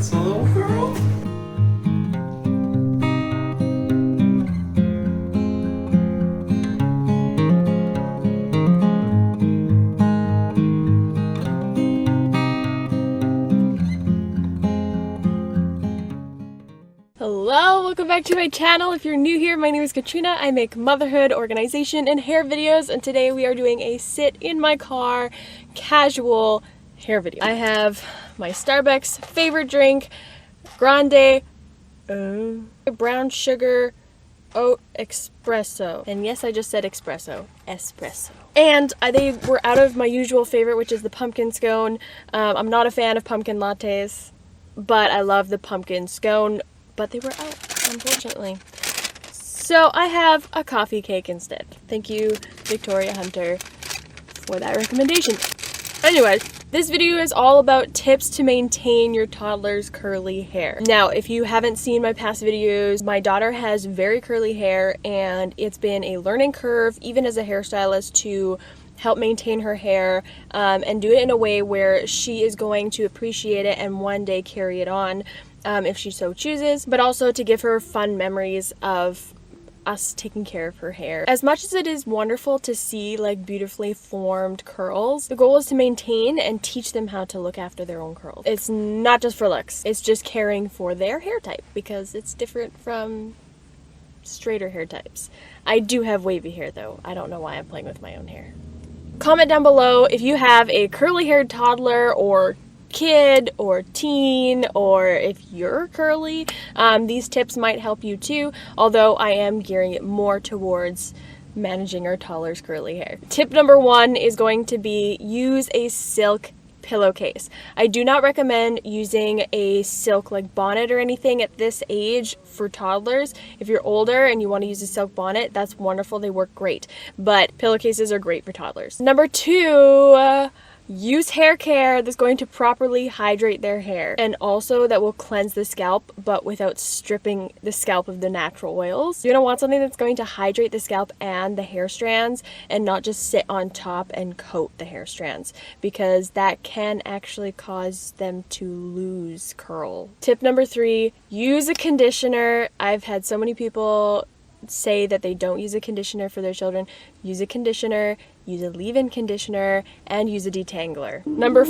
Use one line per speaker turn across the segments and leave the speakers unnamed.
That's a little girl.
Hello, welcome back to my channel. If you're new here, my name is Katrina. I make motherhood, organization, and hair videos, and today we are doing a sit in my car, casual hair video. I have my Starbucks favorite drink, Grande brown sugar oat espresso. And yes, I just said espresso. And they were out of my usual favorite, which is the pumpkin scone. I'm not a fan of pumpkin lattes, but I love the pumpkin scone. But they were out, unfortunately. So I have a coffee cake instead. Thank you, Victoria Hunter, for that recommendation. Anyway, this video is all about tips to maintain your toddler's curly hair. Now, if you haven't seen my past videos, my daughter has very curly hair, and it's been a learning curve, even as a hairstylist, to help maintain her hair and do it in a way where she is going to appreciate it and one day carry it on if she so chooses, but also to give her fun memories of us taking care of her hair. As much as it is wonderful to see like beautifully formed curls, the goal is to maintain and teach them how to look after their own curls. It's not just for looks, it's just caring for their hair type because it's different from straighter hair types. I do have wavy hair though. I don't know why I'm playing with my own hair. Comment down below if you have a curly haired toddler or kid or teen, or if you're curly. These tips might help you too, although I am gearing it more towards managing our toddler's curly hair. Tip number 1 is going to be use a silk pillowcase. I do not recommend using a silk like bonnet or anything at this age for toddlers. If you're older and you want to use a silk bonnet, that's wonderful, they work great, but pillowcases are great for toddlers. Number 2, use hair care that's going to properly hydrate their hair, and also that will cleanse the scalp but without stripping the scalp of the natural oils. You're going to want something that's going to hydrate the scalp and the hair strands and not just sit on top and coat the hair strands, because that can actually cause them to lose curl. Tip number 3, use a conditioner. I've had so many people say that they don't use a conditioner for their children. Use a conditioner, use a leave-in conditioner, and use a detangler. Number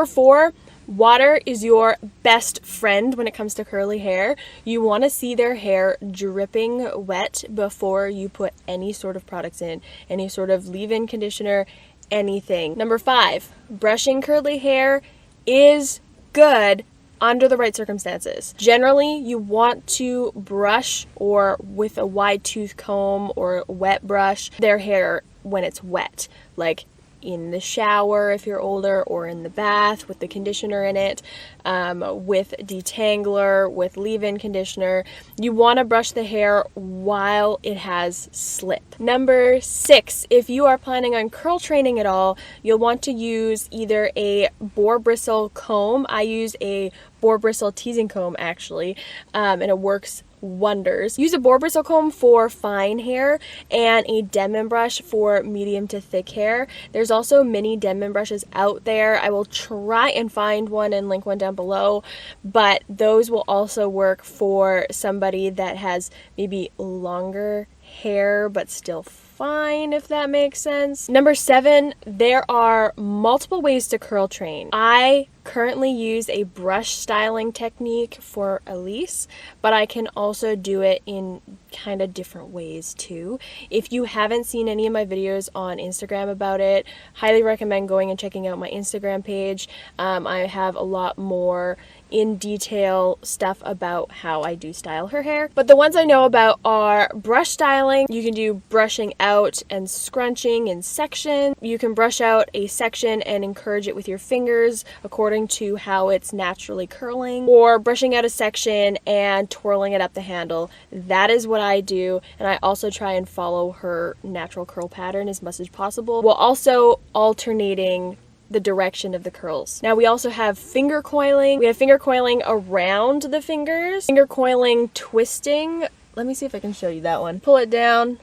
4, water is your best friend when it comes to curly hair. You want to see their hair dripping wet before you put any sort of products in, any sort of leave-in conditioner, anything. Number 5, brushing curly hair is good under the right circumstances. Generally, you want to brush or with a wide tooth comb or wet brush their hair when it's wet, like in the shower if you're older, or in the bath with the conditioner in it, with detangler, with leave-in conditioner. You want to brush the hair while it has slip. Number 6, if you are planning on curl training at all, you'll want to use either a boar bristle comb. I use a boar bristle teasing comb actually, and it works wonders. Use a boar bristle comb for fine hair and a Denman brush for medium to thick hair. There's also mini Denman brushes out there. I will try and find one and link one down below, but those will also work for somebody that has maybe longer hair but still fine, if that makes sense. Number 7, there are multiple ways to curl train. I currently use a brush styling technique for Elise, but I can also do it in kind of different ways too. If you haven't seen any of my videos on Instagram about it, highly recommend going and checking out my Instagram page. I have a lot more in detail stuff about how I do style her hair. But the ones I know about are brush styling. You can do brushing out and scrunching in sections. You can brush out a section and encourage it with your fingers according to how it's naturally curling, or brushing out a section and twirling it up the handle. That is what I do, and I also try and follow her natural curl pattern as much as possible, while also alternating the direction of the curls. Now we also have finger coiling. We have finger coiling around the fingers, finger coiling twisting. Let me see if I can show you that one. Pull it down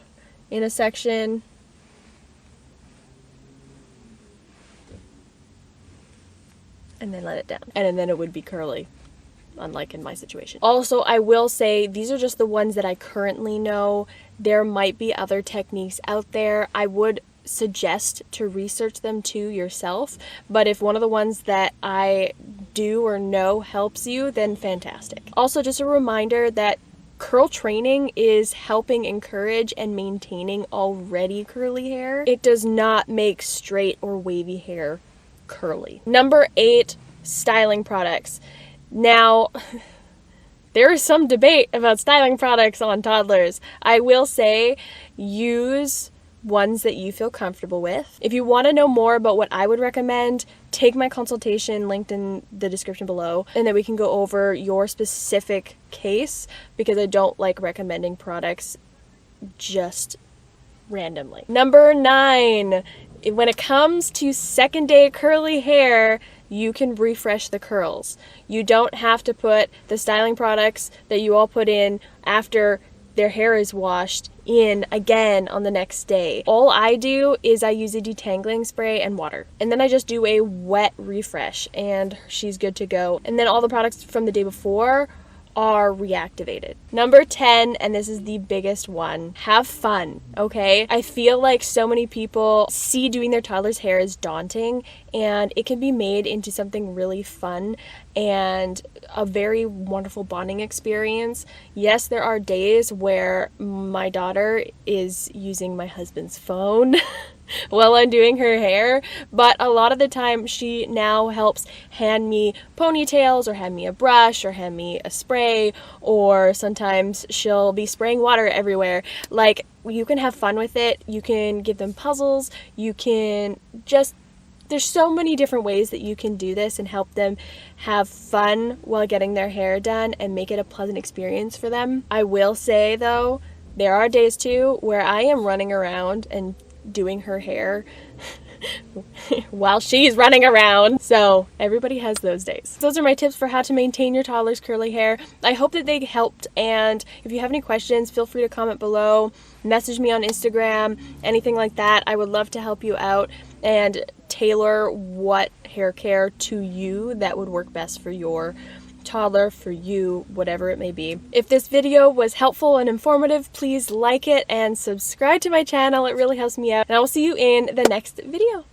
in a section. and then let it down. And then it would be curly, unlike in my situation. Also, I will say these are just the ones that I currently know. There might be other techniques out there. I would suggest to research them too yourself, but if one of the ones that I do or know helps you, then fantastic. Also, just a reminder that curl training is helping encourage and maintaining already curly hair. It does not make straight or wavy hair curly. Number 8, styling products. Now, there is some debate about styling products on toddlers. I will say use ones that you feel comfortable with. If you want to know more about what I would recommend, take my consultation linked in the description below, and then we can go over your specific case, because I don't like recommending products just randomly. Number 9, when it comes to second day curly hair, you can refresh the curls. You don't have to put the styling products that you all put in after their hair is washed in again on the next day. All I do is I use a detangling spray and water, and then I just do a wet refresh and she's good to go. And then all the products from the day before are reactivated. Number 10, and this is the biggest one, have fun, okay? I feel like so many people see doing their toddler's hair as daunting, and it can be made into something really fun and a very wonderful bonding experience. Yes, there are days where my daughter is using my husband's phone while I'm doing her hair, but a lot of the time she now helps hand me ponytails or hand me a brush or hand me a spray, or sometimes she'll be spraying water everywhere. Like, you can have fun with it. You can give them puzzles. You can just, there's so many different ways that you can do this and help them have fun while getting their hair done and make it a pleasant experience for them. I will say though, there are days too where I am running around and doing her hair while she's running around. So everybody has those days. Those are my tips for how to maintain your toddler's curly hair. I hope that they helped, and if you have any questions, feel free to comment below, message me on Instagram, anything like that. I would love to help you out and tailor what hair care to you that would work best for your toddler, for you, whatever it may be. If this video was helpful and informative, please like it and subscribe to my channel. It really helps me out, and I will see you in the next video.